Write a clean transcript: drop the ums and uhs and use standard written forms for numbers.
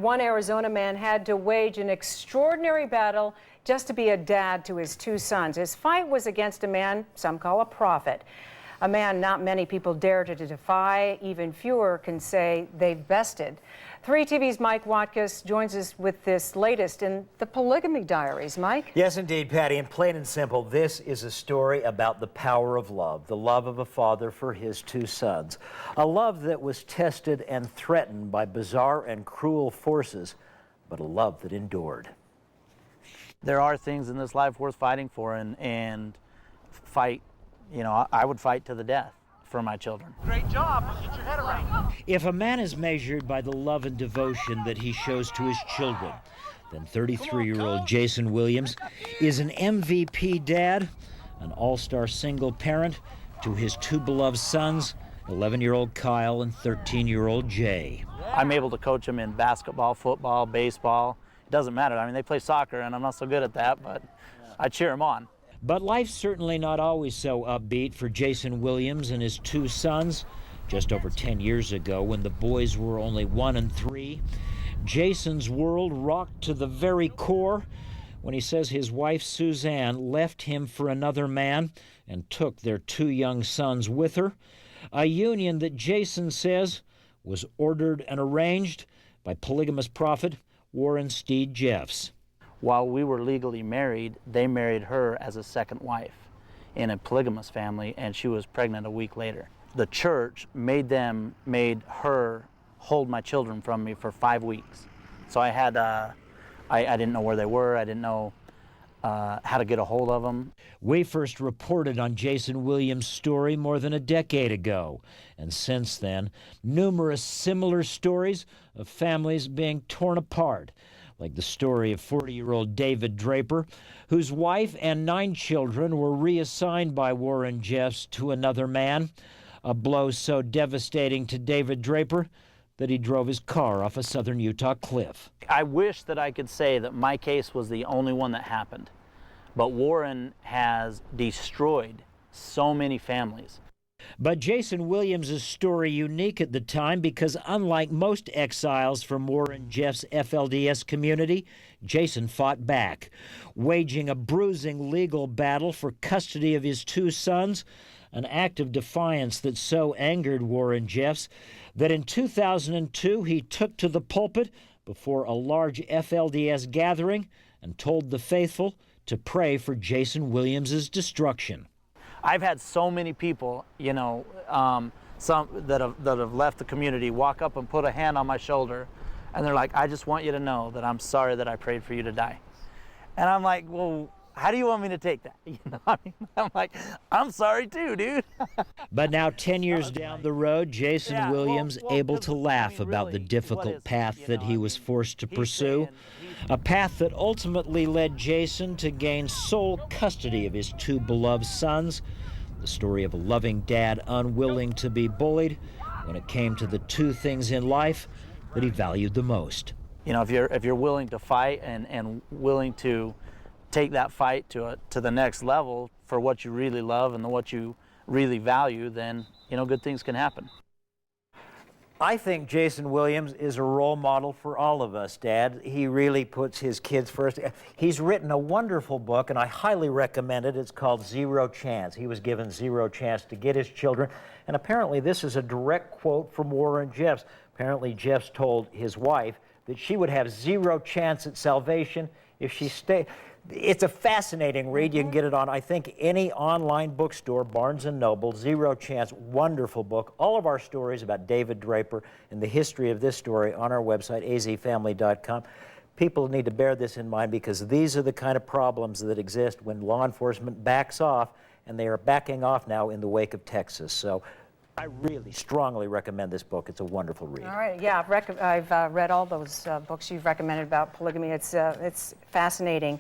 One Arizona man had to wage an extraordinary battle just to be a dad to his two sons. His fight was against a man some call a prophet, a man not many people dare to defy. Even fewer can say they've bested. 3TV's Mike Watkiss joins us with this latest in the Polygamy Diaries. Mike? Yes, indeed, Patty. And plain and simple, this is a story about the power of love, the love of a father for his two sons. A love that was tested and threatened by bizarre and cruel forces, but a love that endured. There are things in this life worth fighting for, and fight, you know, I would fight to the death for my children. Great job, get your head around. If a man is measured by the love and devotion that he shows to his children, then 33-year-old Jason Williams is an MVP dad, an all-star single parent to his two beloved sons, 11-year-old Kyle and 13-year-old Jay. I'm able to coach them in basketball, football, baseball. It doesn't matter. I mean, they play soccer, and I'm not so good at that, but I cheer them on. But life's certainly not always so upbeat for Jason Williams and his two sons. Just over 10 years ago, when the boys were only 1 and 3, Jason's world rocked to the very core when he says his wife Suzanne left him for another man and took their two young sons with her, a union that Jason says was ordered and arranged by polygamous prophet Warren Steed Jeffs. While we were legally married, they married her as a second wife in a polygamous family, and she was pregnant a week later. The church made her hold my children from me for 5 weeks. So I had, I didn't know where they were. I didn't know how to get a hold of them. We first reported on Jason Williams' story more than a decade ago, and since then, numerous similar stories of families being torn apart, like the story of 40-year-old David Draper, whose wife and 9 children were reassigned by Warren Jeffs to another man, a blow so devastating to David Draper that he drove his car off a southern Utah cliff. I wish that I could say that my case was the only one that happened, but Warren has destroyed so many families. But Jason Williams' story unique at the time because unlike most exiles from Warren Jeffs' FLDS community, Jason fought back, waging a bruising legal battle for custody of his two sons, an act of defiance that so angered Warren Jeffs that in 2002 he took to the pulpit before a large FLDS gathering and told the faithful to pray for Jason Williams' destruction. I've had so many people, you know, some that have left the community walk up and put a hand on my shoulder, and they're like, "I just want you to know that I'm sorry that I prayed for you to die." And I'm like, "Well, how do you want me to take that?" You know, I mean, I'm like, "I'm sorry too, dude." But now, 10 years down the road, Jason Williams able to laugh about the difficult path that he was forced to pursue, a path that ultimately led Jason to gain sole custody of his two beloved sons, the story of a loving dad unwilling to be bullied when it came to the two things in life that he valued the most. You know, if you're willing to fight and willing to take that fight to the next level for what you really love and what you really value, then, you know, good things can happen. I think Jason Williams is a role model for all of us, Dad. He really puts his kids first. He's written a wonderful book, and I highly recommend it. It's called Zero Chance. He was given zero chance to get his children, and apparently this is a direct quote from Warren Jeffs. Apparently Jeffs told his wife that she would have zero chance at salvation if she stayed. It's a fascinating read. You can get it on, I think, any online bookstore, Barnes & Noble, Zero Chance, wonderful book. All of our stories about David Draper and the history of this story on our website, azfamily.com. People need to bear this in mind because these are the kind of problems that exist when law enforcement backs off, and they are backing off now in the wake of Texas. So I really strongly recommend this book. It's a wonderful read. All right, yeah, I've read all those books you've recommended about polygamy. It's fascinating.